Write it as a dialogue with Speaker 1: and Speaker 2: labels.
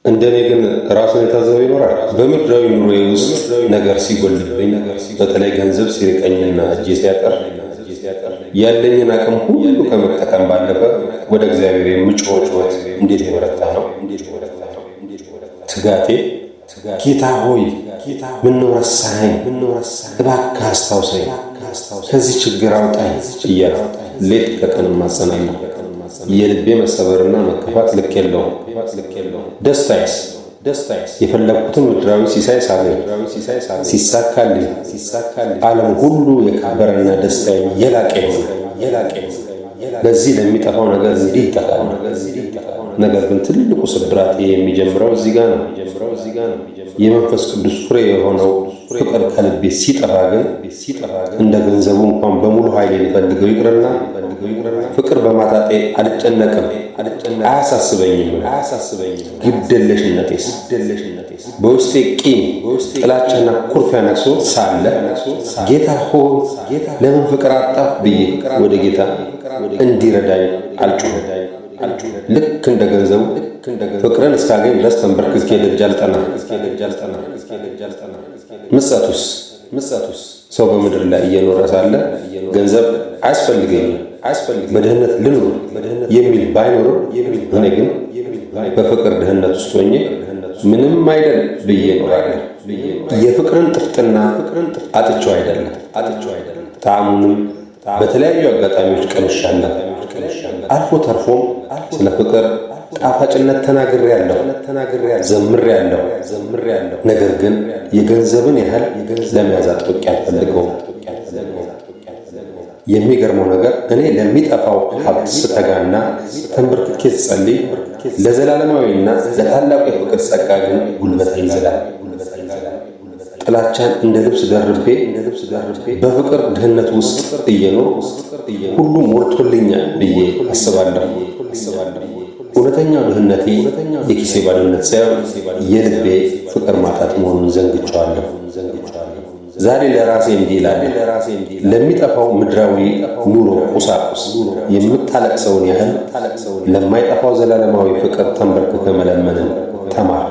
Speaker 1: እንደኔ ግን ራሱን የታዘበ ይኖራል። በምድራዊ ኑሮዬ ውስጥ ነገር ሲጎልብኝ፣ በተለይ ገንዘብ ሲርቀኝና እጄ ሲያጠር ያለኝን አቅም ሁሉ ከመጠቀም ባለፈ ወደ እግዚአብሔር የምጮኸው ጩኸት እንዴት የበረታ ነው! ትጋቴ ጌታ ሆይ ምነው ረሳኸኝ? እባክህ አስታውሰኝ፣ ከዚህ ችግር አውጣኝ እያልኩ ሌት ከቀን እማጸናለሁ። የልቤ መሰበርና መከፋት ልክ የለውም። ደስታዬስ የፈለግኩትን ምድራዊ ሲሳይ ሳገኝ ሲሳካልኝ ዓለም ሁሉ የከበረና ደስታዬ የላቀ ይሆናል። ለዚህ ለሚጠፋው ነገር እንዲህ ይጠፋል። ነገር ግን ትልቁ ስብራቴ የሚጀምረው እዚህ ጋር ነው። የመንፈስ ቅዱስ ፍሬ የሆነው ፍቅር ከልቤ ሲጠፋ ግን እንደ ገንዘቡ እንኳን በሙሉ ኃይሌ ሊፈልገው ይቅርና ፍቅር በማጣጤ አልጨነቅም፣ አያሳስበኝም። ግድየለሽነቴስ በውስጤ ቂም፣ ጥላቻና ኩርፊያ ነግሶ ሳለ ጌታ ሆይ ለምን ፍቅር አጣህ ብዬ ወደ ጌታ እንዲረዳኝ አልጮህም። ልክ እንደ ገንዘቡ ፍቅርን እስካገኝ ድረስ ተንበርክኬ ደጅ አልጠናም። ምጸቱስ ሰው በምድር ላይ እየኖረ ሳለ ገንዘብ አያስፈልገኝም፣ በድህነት ልኑር የሚል ባይኖርም እኔ ግን በፍቅር ድህነት ውስጥ ሆኜ ምንም አይደል ብዬ እኖራለሁ። የፍቅርን ጥፍጥና አጥቼው አይደለም፣ ጣዕሙንም በተለያዩ አጋጣሚዎች ቀምሻለሁ። አልፎ ተርፎም ስለ ፍቅር ጣፋጭነት ተናግሬያለሁ፣ ዘምሬያለሁ። ነገር ግን የገንዘብን ያህል ለመያዝ አጥብቄ አልፈልገውም። የሚገርመው ነገር እኔ ለሚጠፋው ሀብት ስተጋና ተንበርክኬ ስጸልይ ለዘላለማዊና ለታላቁ የፍቅር ጸጋ ግን ጉልበት ይዘላል። ጥላቻን እንደ ልብስ ደርቤ በፍቅር ድህነት ውስጥ እየኖር ሁሉ ሞልቶልኛል ብዬ አስባለሁ። እውነተኛው ድህነቴ የኪሴ ባዶነት ሳይሆን የልቤ ፍቅር ማጣት መሆኑን ዘንግቼዋለሁ። ዛሬ ለራሴ እንዲህ እላለሁ፣ ለሚጠፋው ምድራዊ ኑሮ ቁሳቁስ የምታለቅሰውን ያህል ለማይጠፋው ዘላለማዊ ፍቅር ተንበርክከህ መለመንን ተማር።